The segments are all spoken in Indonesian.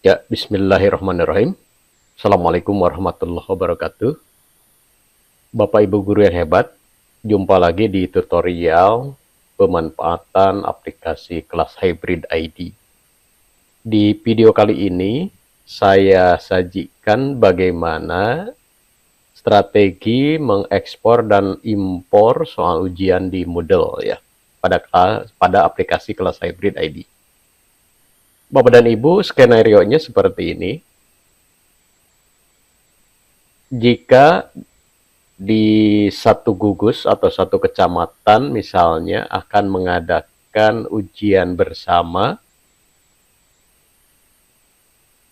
Ya, bismillahirrahmanirrahim. Assalamualaikum warahmatullahi wabarakatuh. Bapak Ibu guru yang hebat, jumpa lagi di tutorial pemanfaatan aplikasi kelas hybrid ID. Di video kali ini, saya sajikan bagaimana strategi mengekspor dan impor soal ujian di Moodle ya, pada aplikasi kelas hybrid ID. Bapak dan Ibu, skenario-nya seperti ini. Jika di satu gugus atau satu kecamatan misalnya akan mengadakan ujian bersama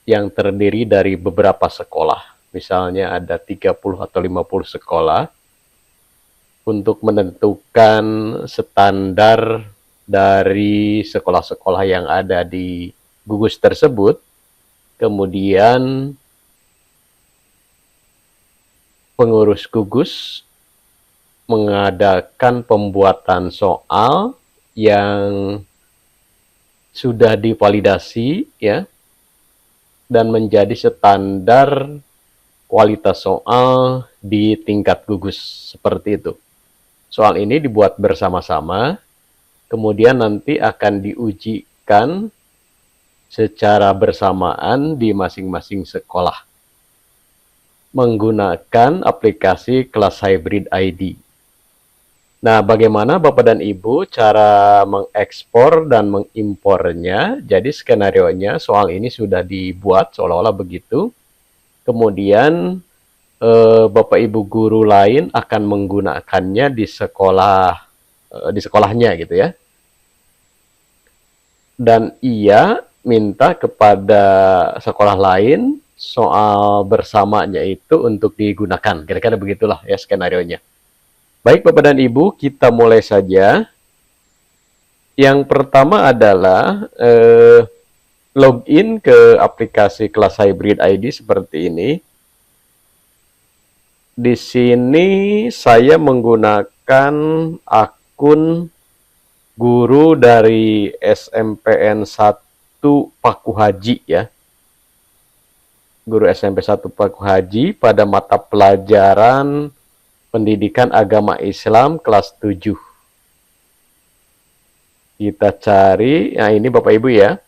yang terdiri dari beberapa sekolah, misalnya ada 30 atau 50 sekolah, untuk menentukan standar dari sekolah-sekolah yang ada di gugus tersebut, kemudian pengurus gugus mengadakan pembuatan soal yang sudah divalidasi ya, dan menjadi standar kualitas soal di tingkat gugus, seperti itu. Soal ini dibuat bersama-sama, kemudian nanti akan diujikan secara bersamaan di masing-masing sekolah menggunakan aplikasi kelas hybrid ID. Nah, bagaimana Bapak dan Ibu cara mengekspor dan mengimpornya? Jadi skenario-nya soal ini sudah dibuat seolah-olah begitu. Kemudian Bapak Ibu guru lain akan menggunakannya di sekolahnya gitu ya. Dan ia minta kepada sekolah lain soal bersamanya itu untuk digunakan. Kira-kira begitulah ya skenario-nya. Baik Bapak dan Ibu, kita mulai saja. Yang pertama adalah login ke aplikasi kelas hybrid ID seperti ini. Di sini saya menggunakan akun guru dari SMPN 1 Paku Haji ya. Guru SMP 1 Paku Haji pada mata pelajaran Pendidikan Agama Islam kelas 7. Kita cari, nah ini Bapak Ibu ya.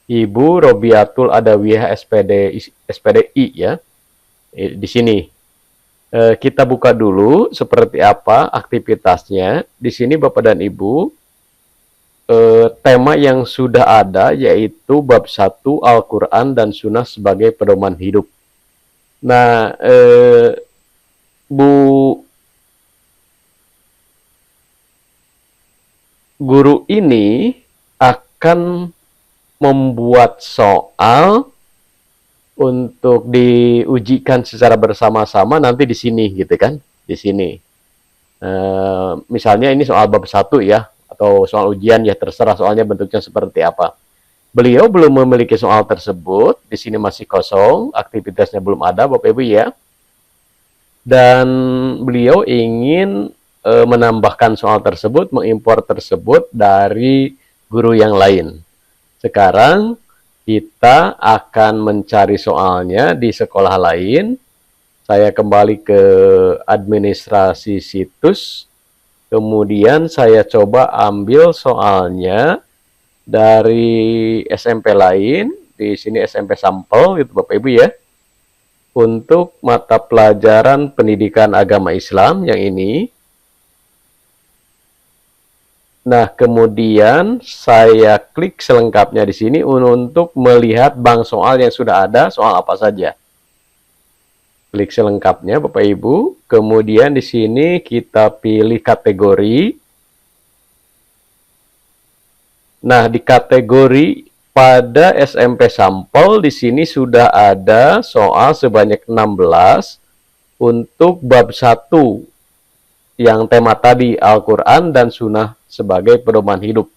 Ibu Robiatul Adawiyah SPDI ya. Di sini. Kita buka dulu seperti apa aktivitasnya. Di sini Bapak dan Ibu, tema yang sudah ada yaitu bab 1 Al-Quran dan Sunnah sebagai pedoman hidup. Nah, Bu guru ini akan membuat soal untuk diujikan secara bersama-sama nanti di sini gitu kan, di sini. Misalnya ini soal bab 1 ya, atau soal ujian ya, terserah soalnya bentuknya seperti apa. Beliau belum memiliki soal tersebut, di sini masih kosong, aktivitasnya belum ada Bapak Ibu ya. Dan beliau ingin menambahkan soal tersebut, mengimpor tersebut dari guru yang lain. Sekarang kita akan mencari soalnya di sekolah lain. Saya kembali ke administrasi situs. Kemudian saya coba ambil soalnya dari SMP lain, di sini SMP sampel gitu Bapak Ibu ya. Untuk mata pelajaran Pendidikan Agama Islam yang ini. Nah, kemudian saya klik selengkapnya di sini untuk melihat bank soal yang sudah ada, soal apa saja. Klik selengkapnya Bapak Ibu, kemudian di sini kita pilih kategori. Nah, di kategori pada SMP sampel di sini sudah ada soal sebanyak 16 untuk bab 1 yang tema tadi Al-Quran dan Sunnah sebagai pedoman hidup.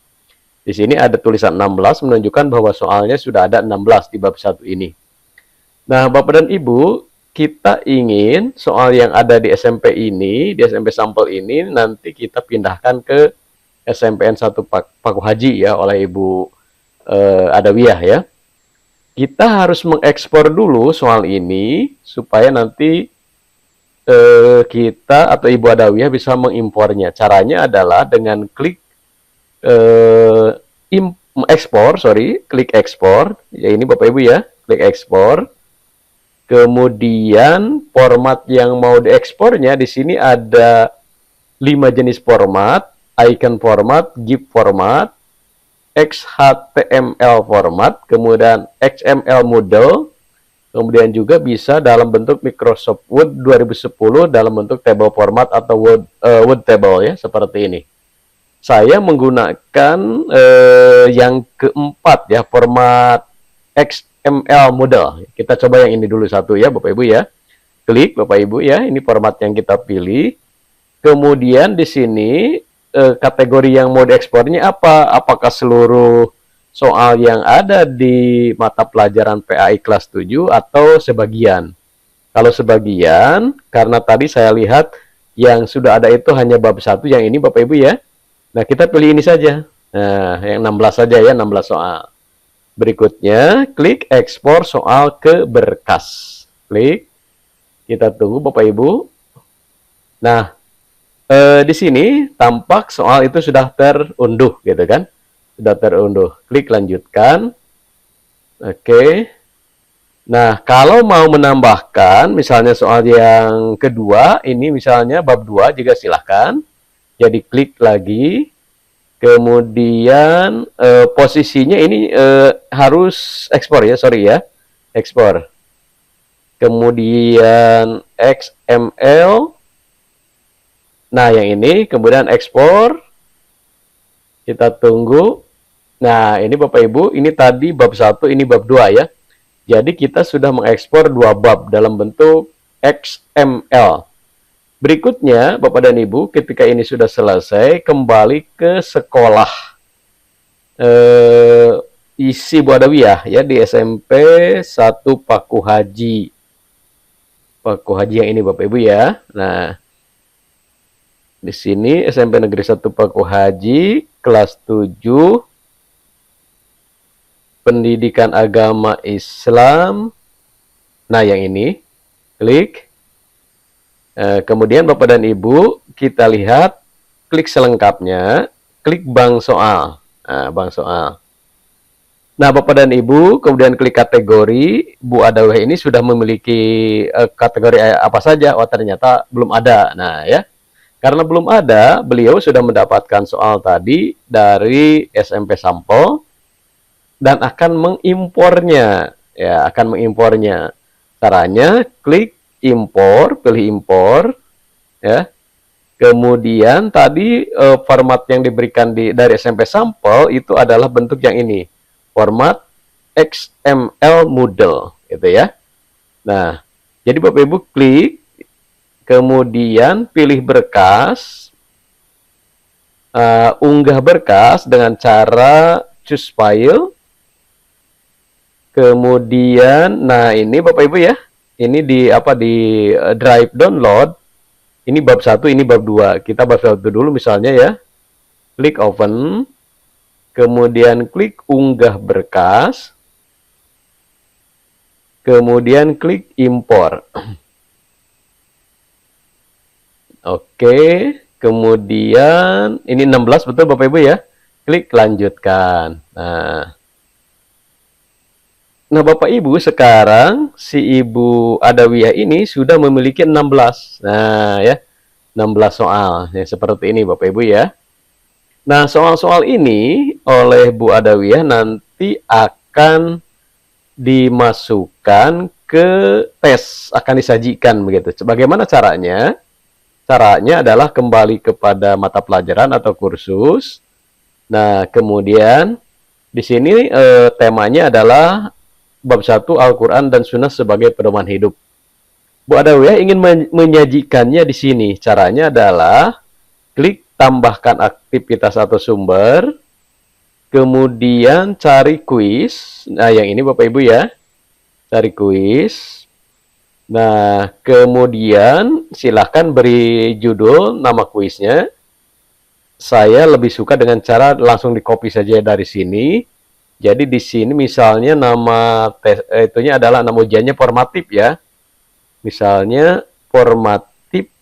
Di sini ada tulisan 16 menunjukkan bahwa soalnya sudah ada 16 di bab 1 ini. Nah, Bapak dan Ibu, kita ingin soal yang ada di SMP ini, di SMP sampel ini, nanti kita pindahkan ke SMPN 1 Paku Haji ya, oleh Ibu Adawiyah ya. kita harus mengekspor dulu soal ini supaya nanti kita atau Ibu Adawiyah bisa mengimpornya. Caranya adalah dengan klik klik ekspor. Ya ini Bapak Ibu ya, klik ekspor. Kemudian format yang mau diekspornya di sini ada 5 jenis format: icon format, GIF format, XHTML format, kemudian XML model, kemudian juga bisa dalam bentuk Microsoft Word 2010 dalam bentuk table format atau Word table ya, seperti ini. Saya menggunakan yang keempat ya, format XML model. Kita coba yang ini dulu satu ya Bapak Ibu ya. Klik Bapak Ibu ya, ini format yang kita pilih. Kemudian di sini kategori yang mau diekspornya apa? Apakah seluruh soal yang ada di mata pelajaran PAI kelas 7 atau sebagian? Kalau sebagian, karena tadi saya lihat yang sudah ada itu hanya bab 1, yang ini Bapak Ibu ya. Nah, kita pilih ini saja. Nah, yang 16 saja ya, 16 soal. Berikutnya, klik ekspor soal ke berkas. Klik. Kita tunggu Bapak Ibu. Nah, di sini tampak soal itu sudah terunduh gitu kan, sudah terunduh. Klik lanjutkan. Oke. Nah, kalau mau menambahkan misalnya soal yang kedua ini misalnya bab 2 juga silahkan. Jadi klik lagi. Kemudian posisinya ini harus ekspor ya, sorry ya, ekspor. Kemudian XML. Nah, yang ini kemudian ekspor. Kita tunggu. Nah, ini Bapak Ibu, ini tadi bab 1, ini bab 2 ya. Jadi kita sudah mengekspor 2 bab dalam bentuk XML. Berikutnya, Bapak dan Ibu, ketika ini sudah selesai, kembali ke sekolah isi Bu Adawiyah ya, di SMP 1 Paku Haji. Paku Haji yang ini Bapak Ibu ya. Nah, di sini SMP Negeri 1 Paku Haji, kelas 7, Pendidikan Agama Islam. Nah, yang ini, klik. Kemudian Bapak dan Ibu, kita lihat, klik selengkapnya, klik bank soal. Nah, bank soal. Nah, Bapak dan Ibu, kemudian klik kategori. Bu Adawiyah ini sudah memiliki kategori apa saja? Oh, ternyata belum ada. Nah, ya. Karena belum ada, beliau sudah mendapatkan soal tadi dari SMP sampel dan akan mengimpornya. Ya, akan mengimpornya. Caranya klik impor, pilih impor ya. Kemudian tadi format yang diberikan dari SMP sampel itu adalah bentuk yang ini. Format XML model gitu ya. Nah, jadi Bapak Ibu klik. Kemudian pilih berkas, unggah berkas dengan cara choose file. Kemudian, nah ini Bapak Ibu ya, ini di drive download. Ini bab 1, ini bab 2. Kita bab 1 dulu misalnya ya. Klik open. Kemudian klik unggah berkas. Kemudian klik impor. Oke, kemudian ini 16 betul Bapak Ibu ya. Klik lanjutkan. Nah, Bapak Ibu, sekarang si Ibu Adawiyah ini sudah memiliki 16. Nah, ya. 16 soal. Ya, seperti ini Bapak Ibu ya. Nah, soal-soal ini oleh Bu Adawiyah nanti akan dimasukkan ke tes, akan disajikan begitu. Bagaimana caranya? Caranya adalah kembali kepada mata pelajaran atau kursus. Nah, kemudian di sini temanya adalah bab 1 Al-Quran dan Sunnah sebagai pedoman hidup. Bu Adawiyah ingin menyajikannya di sini. Caranya adalah klik tambahkan aktivitas atau sumber, kemudian cari kuis. Nah, yang ini Bapak Ibu ya, cari kuis. Nah, kemudian silahkan beri judul, nama kuisnya. Saya lebih suka dengan cara langsung di copy saja dari sini. Jadi di sini misalnya nama itunya adalah nama ujiannya formatif ya. Misalnya formatif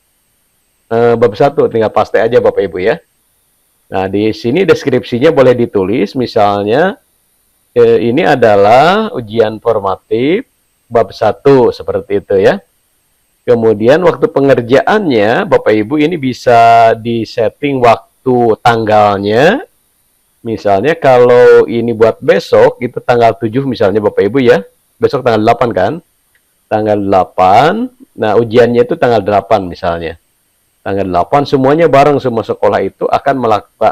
bab 1, tinggal paste aja Bapak Ibu ya. Nah, di sini deskripsinya boleh ditulis misalnya ini adalah ujian formatif bab 1 seperti itu ya. Kemudian waktu pengerjaannya Bapak Ibu ini bisa disetting waktu tanggalnya. Misalnya kalau ini buat besok itu tanggal 7 misalnya Bapak Ibu ya. Besok tanggal 8 kan? Tanggal 8. Nah, ujiannya itu tanggal 8 misalnya. Tanggal 8 semuanya bareng, semua sekolah itu akan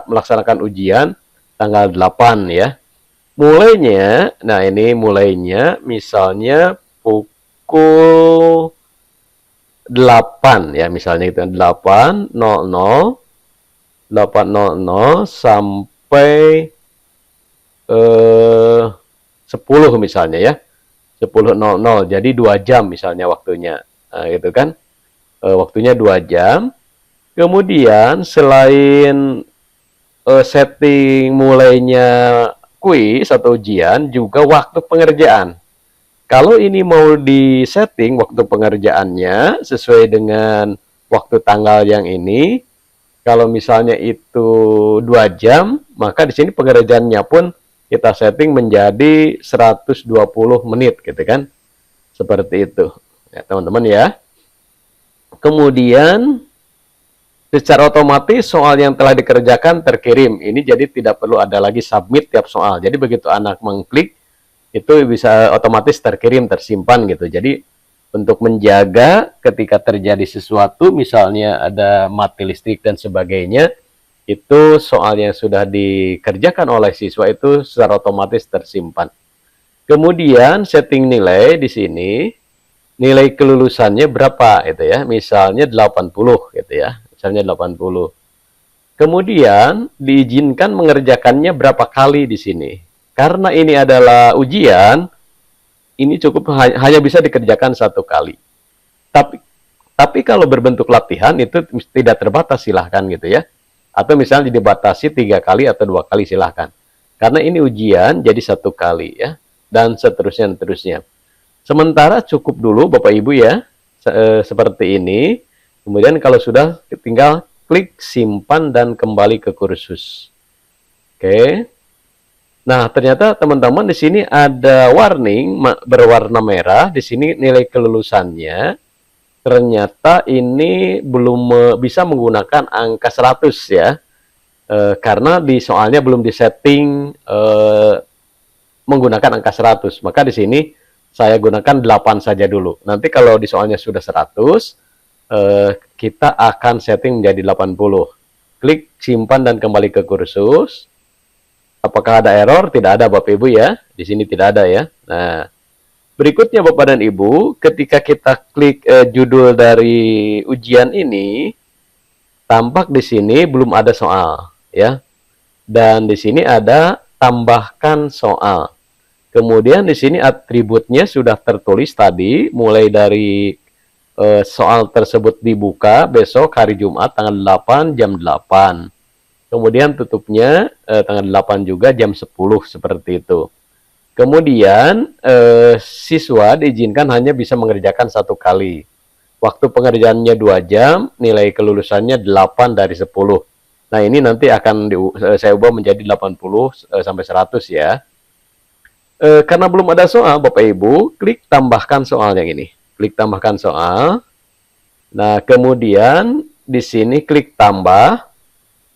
melaksanakan ujian tanggal 8 ya. Mulainya, nah ini mulainya misalnya pukul 8 ya, misalnya itu 8.00 sampai 10 misalnya ya. 10.00, jadi 2 jam misalnya waktunya. Nah, gitu kan. Waktunya 2 jam. Kemudian selain setting mulainya kuis atau ujian, juga waktu pengerjaan. Kalau ini mau disetting waktu pengerjaannya sesuai dengan waktu tanggal yang ini, kalau misalnya itu 2 jam, maka di sini pengerjaannya pun kita setting menjadi 120 menit gitu kan. Seperti itu. Ya, teman-teman ya. Kemudian secara otomatis soal yang telah dikerjakan terkirim. Ini jadi tidak perlu ada lagi submit tiap soal. Jadi begitu anak mengklik, itu bisa otomatis terkirim, tersimpan gitu. Jadi untuk menjaga ketika terjadi sesuatu, misalnya ada mati listrik dan sebagainya, itu soal yang sudah dikerjakan oleh siswa itu secara otomatis tersimpan. Kemudian setting nilai di sini, nilai kelulusannya berapa itu ya. Misalnya 80 gitu ya. Misalnya 80. Kemudian diizinkan mengerjakannya berapa kali di sini. Karena ini adalah ujian, ini cukup hanya bisa dikerjakan 1 kali. Tapi kalau berbentuk latihan itu tidak terbatas, silahkan gitu ya. Atau misalnya dibatasi 3 kali atau 2 kali silahkan. Karena ini ujian jadi 1 kali ya. Dan seterusnya. Sementara cukup dulu Bapak Ibu ya. Seperti ini. Kemudian kalau sudah tinggal klik simpan dan kembali ke kursus. Oke. Nah, ternyata teman-teman di sini ada warning berwarna merah. Di sini nilai kelulusannya ternyata ini belum bisa menggunakan angka 100 ya. Karena di soalnya belum disetting menggunakan angka 100. Maka di sini saya gunakan 8 saja dulu. Nanti kalau di soalnya sudah 100, kita akan setting menjadi 80. Klik simpan dan kembali ke kursus. Apakah ada error? Tidak ada Bapak Ibu ya. Di sini tidak ada ya. Nah, berikutnya Bapak dan Ibu, ketika kita klik judul dari ujian ini, tampak di sini belum ada soal ya. Dan di sini ada tambahkan soal. Kemudian di sini atributnya sudah tertulis tadi, mulai dari soal tersebut dibuka besok hari Jumat tanggal 8 jam 8. Kemudian tutupnya tanggal 8 juga jam 10 seperti itu. Kemudian siswa diizinkan hanya bisa mengerjakan 1 kali. Waktu pengerjaannya 2 jam, nilai kelulusannya 8 dari 10. Nah, ini nanti akan saya ubah menjadi 80 sampai 100 ya. Karena belum ada soal Bapak Ibu, klik tambahkan soal yang ini. Klik tambahkan soal. Nah, kemudian di sini klik tambah.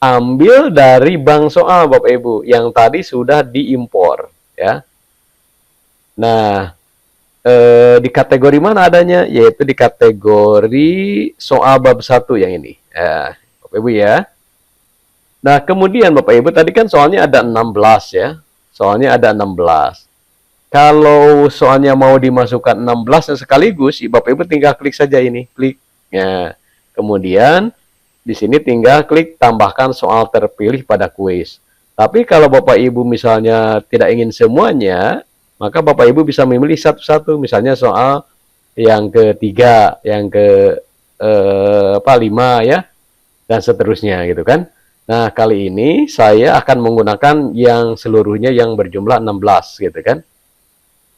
Ambil dari bank soal Bapak Ibu yang tadi sudah diimpor ya. Nah, di kategori mana adanya? Yaitu di kategori soal bab 1 yang ini. Bapak Ibu ya. Nah, kemudian Bapak Ibu tadi kan soalnya ada 16 ya. Soalnya ada 16. Kalau soalnya mau dimasukkan 16 sekaligus, Bapak Ibu tinggal klik saja ini, klik. Ya. Kemudian di sini tinggal klik tambahkan soal terpilih pada kuis. Tapi kalau Bapak Ibu misalnya tidak ingin semuanya, maka Bapak Ibu bisa memilih satu-satu. Misalnya soal yang ketiga, yang ke 5 ya, dan seterusnya gitu kan. Nah, kali ini saya akan menggunakan yang seluruhnya yang berjumlah 16 gitu kan.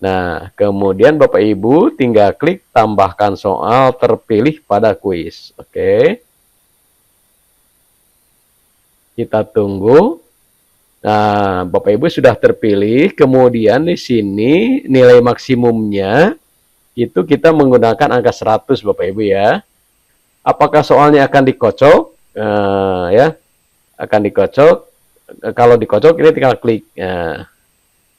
Nah, kemudian Bapak Ibu tinggal klik tambahkan soal terpilih pada kuis. Oke. Kita tunggu. Nah, Bapak Ibu sudah terpilih. Kemudian di sini nilai maksimumnya itu kita menggunakan angka 100 Bapak Ibu ya. Apakah soalnya akan dikocok? Ya, akan dikocok. Kalau dikocok ini tinggal klik. Nah,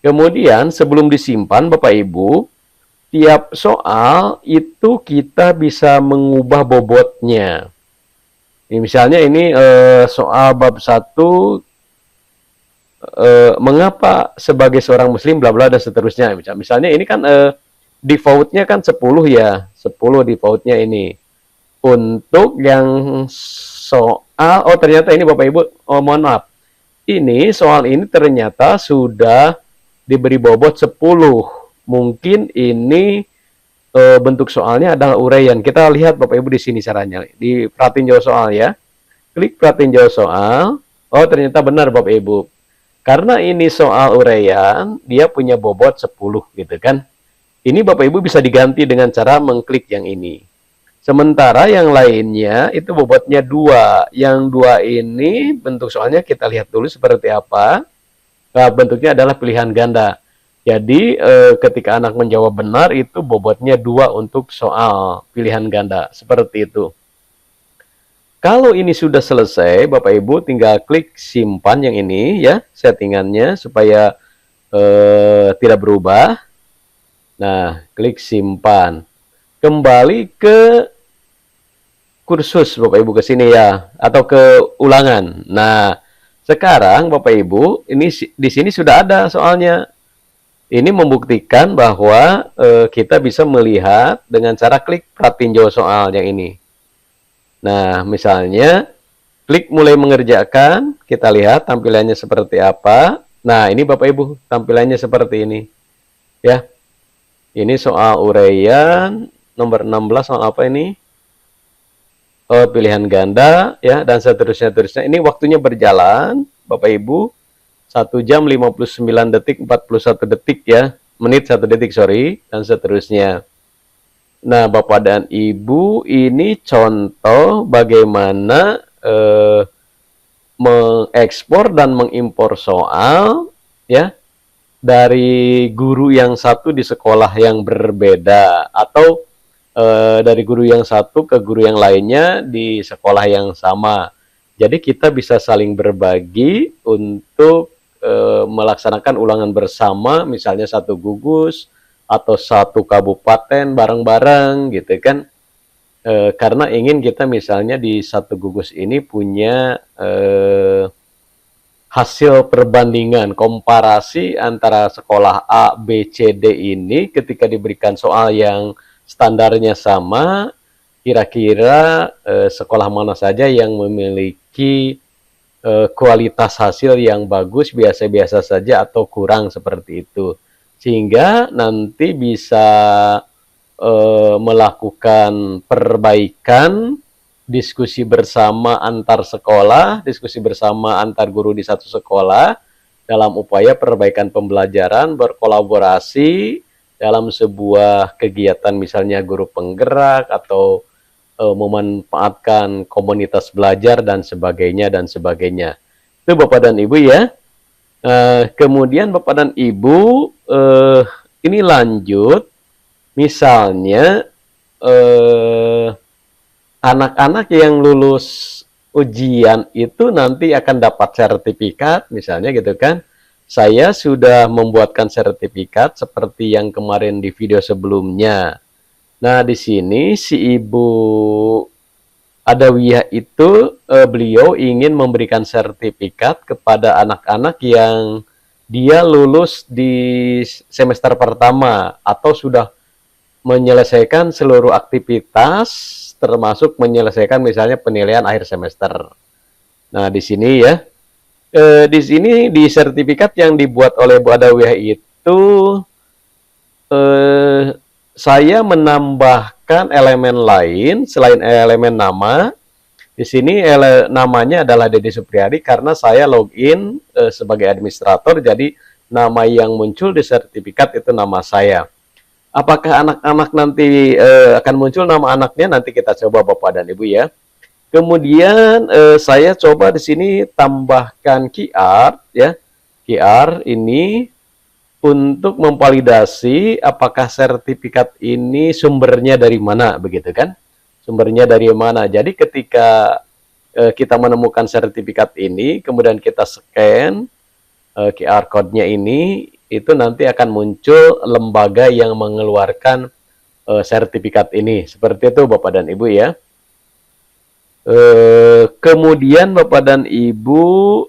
kemudian sebelum disimpan Bapak Ibu, tiap soal itu kita bisa mengubah bobotnya. Ini misalnya ini soal bab 1 mengapa sebagai seorang muslim bla bla dan seterusnya. Misalnya ini kan defaultnya kan 10 ya. 10 defaultnya ini. Untuk yang soal, oh ternyata ini Bapak Ibu, oh mohon maaf. Ini soal ini ternyata sudah diberi bobot 10. Mungkin ini bentuk soalnya adalah uraian. Kita lihat Bapak Ibu di sini caranya. Di perhatiin jawab soal ya. Klik perhatiin jawab soal. Oh ternyata benar Bapak Ibu. Karena ini soal uraian, dia punya bobot 10 gitu kan. Ini Bapak Ibu bisa diganti dengan cara mengklik yang ini. Sementara yang lainnya itu bobotnya 2. Yang 2 ini bentuk soalnya kita lihat dulu seperti apa. Nah, bentuknya adalah pilihan ganda. Jadi ketika anak menjawab benar itu bobotnya 2 untuk soal pilihan ganda. Seperti itu. Kalau ini sudah selesai, Bapak Ibu tinggal klik simpan yang ini ya, settingannya supaya tidak berubah. Nah, klik simpan. Kembali ke kursus Bapak Ibu ke sini ya, atau ke ulangan. Nah, sekarang Bapak Ibu, ini di sini sudah ada soalnya. Ini membuktikan bahwa kita bisa melihat dengan cara klik perhatiin jawab soal yang ini. Nah, misalnya klik mulai mengerjakan, kita lihat tampilannya seperti apa. Nah, ini Bapak Ibu, tampilannya seperti ini. Ya. Ini soal uraian nomor 16 soal apa ini? Oh, pilihan ganda ya dan seterusnya. Ini waktunya berjalan, Bapak Ibu. 1 jam 59 detik 41 detik ya. Menit 1 detik, sorry, dan seterusnya. Nah, Bapak dan Ibu, ini contoh bagaimana mengekspor dan mengimpor soal ya dari guru yang satu di sekolah yang berbeda atau dari guru yang satu ke guru yang lainnya di sekolah yang sama. Jadi kita bisa saling berbagi untuk melaksanakan ulangan bersama, misalnya satu gugus atau satu kabupaten bareng-bareng gitu kan. Karena ingin kita misalnya di satu gugus ini punya hasil perbandingan, komparasi antara sekolah A, B, C, D ini ketika diberikan soal yang standarnya sama, kira-kira sekolah mana saja yang memiliki kualitas hasil yang bagus, biasa-biasa saja atau kurang seperti itu. Sehingga nanti bisa melakukan perbaikan, diskusi bersama antar sekolah, diskusi bersama antar guru di satu sekolah dalam upaya perbaikan pembelajaran, berkolaborasi dalam sebuah kegiatan misalnya guru penggerak atau memanfaatkan komunitas belajar dan sebagainya dan sebagainya. Itu Bapak dan Ibu ya. Kemudian Bapak dan Ibu ini lanjut misalnya anak-anak yang lulus ujian itu nanti akan dapat sertifikat misalnya gitu kan. Saya sudah membuatkan sertifikat seperti yang kemarin di video sebelumnya. Nah, di sini si Ibu Adawiyah itu beliau ingin memberikan sertifikat kepada anak-anak yang dia lulus di semester pertama atau sudah menyelesaikan seluruh aktivitas termasuk menyelesaikan misalnya penilaian akhir semester. Nah, di sini ya. Di sini di sertifikat yang dibuat oleh Bu Adawiyah itu saya menambahkan elemen lain selain elemen nama, Di sini namanya adalah Deddy Supriyadi karena saya login sebagai administrator, jadi nama yang muncul di sertifikat itu nama saya. Apakah anak-anak nanti akan muncul nama anaknya? Nanti kita coba Bapak dan Ibu ya. Kemudian saya coba di sini tambahkan QR ya. QR ini untuk memvalidasi apakah sertifikat ini sumbernya dari mana, begitu kan? Sumbernya dari mana. Jadi ketika kita menemukan sertifikat ini, kemudian kita scan QR code-nya ini, itu nanti akan muncul lembaga yang mengeluarkan sertifikat ini. Seperti itu Bapak dan Ibu ya. Kemudian Bapak dan Ibu,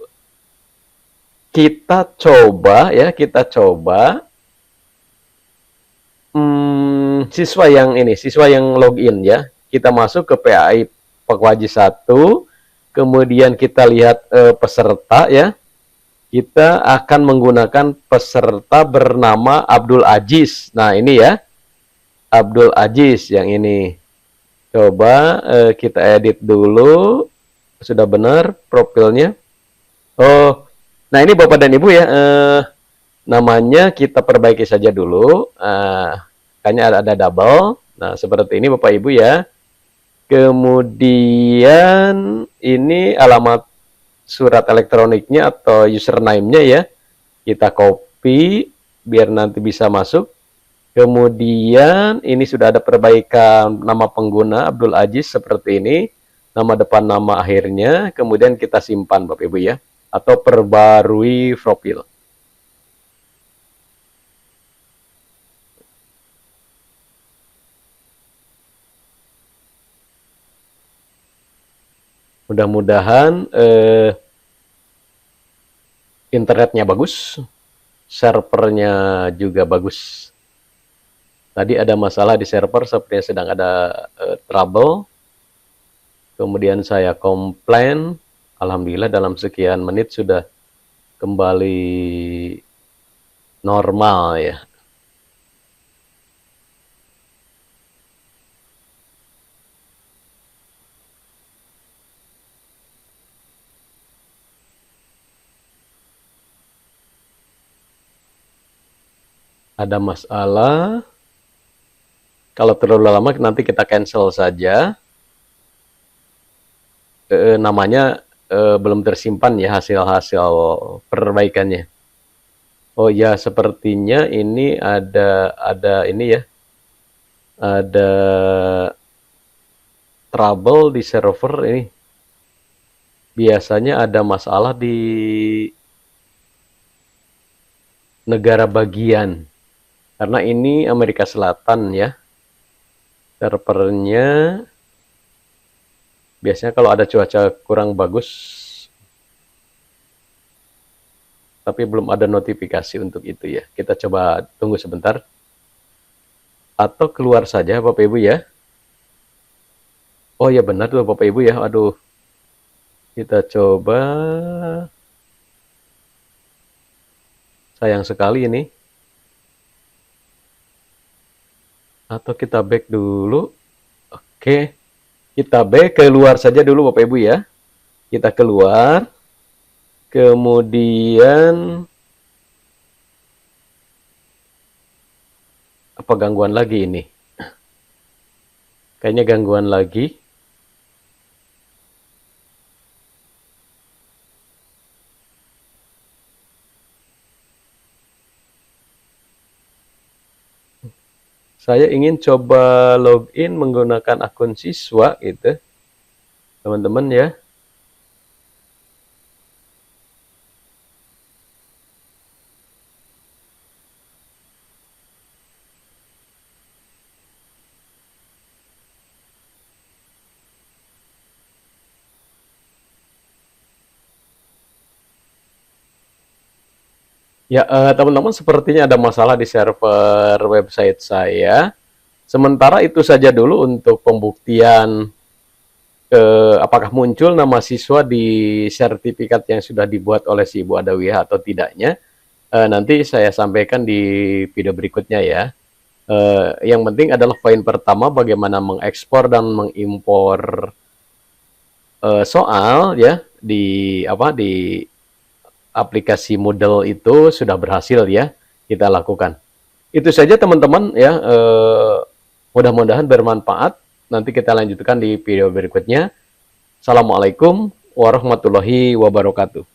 kita coba siswa yang login ya. Kita masuk ke PAI Pakwaji 1, kemudian kita lihat peserta ya. Kita akan menggunakan peserta bernama Abdul Aziz. Nah, ini ya. Abdul Aziz yang ini. Coba kita edit dulu. Sudah benar profilnya. Oh, nah ini Bapak dan Ibu ya. Namanya kita perbaiki saja dulu. Kayaknya ada double. Nah, seperti ini Bapak Ibu ya. Kemudian ini alamat surat elektroniknya atau username-nya ya. Kita copy biar nanti bisa masuk. Kemudian ini sudah ada perbaikan nama pengguna Abdul Aziz seperti ini. Nama depan, nama akhirnya. Kemudian kita simpan Bapak Ibu ya. Atau perbarui profil. Mudah-mudahan internetnya bagus, servernya juga bagus. Tadi ada masalah di server, sepertinya sedang ada trouble. Kemudian saya komplain, alhamdulillah dalam sekian menit sudah kembali normal ya. Ada masalah. Kalau terlalu lama nanti kita cancel saja. Namanya belum tersimpan ya hasil-hasil perbaikannya. Oh ya, sepertinya ini ada ini ya. Ada trouble di server ini. Biasanya ada masalah di negara bagian. Karena ini Amerika Selatan ya. Servernya biasanya kalau ada cuaca kurang bagus, tapi belum ada notifikasi untuk itu ya. Kita coba tunggu sebentar. Atau keluar saja Bapak Ibu ya. Oh ya benar tuh Bapak Ibu ya. Aduh. Kita coba. Sayang sekali ini. Atau kita back dulu. Oke. Kita back, keluar saja dulu Bapak Ibu ya. Kita keluar. Kemudian apa gangguan lagi ini? Kayaknya gangguan lagi. Saya ingin coba login menggunakan akun siswa gitu. Teman-teman ya. Ya, teman-teman sepertinya ada masalah di server website saya. Sementara itu saja dulu untuk pembuktian apakah muncul nama siswa di sertifikat yang sudah dibuat oleh si Ibu Adawiyah atau tidaknya. Nanti saya sampaikan di video berikutnya ya. Yang penting adalah poin pertama bagaimana mengekspor dan mengimpor soal ya di aplikasi Moodle itu sudah berhasil ya kita lakukan. Itu saja teman-teman ya, mudah-mudahan bermanfaat. Nanti kita lanjutkan di video berikutnya. Assalamualaikum warahmatullahi wabarakatuh.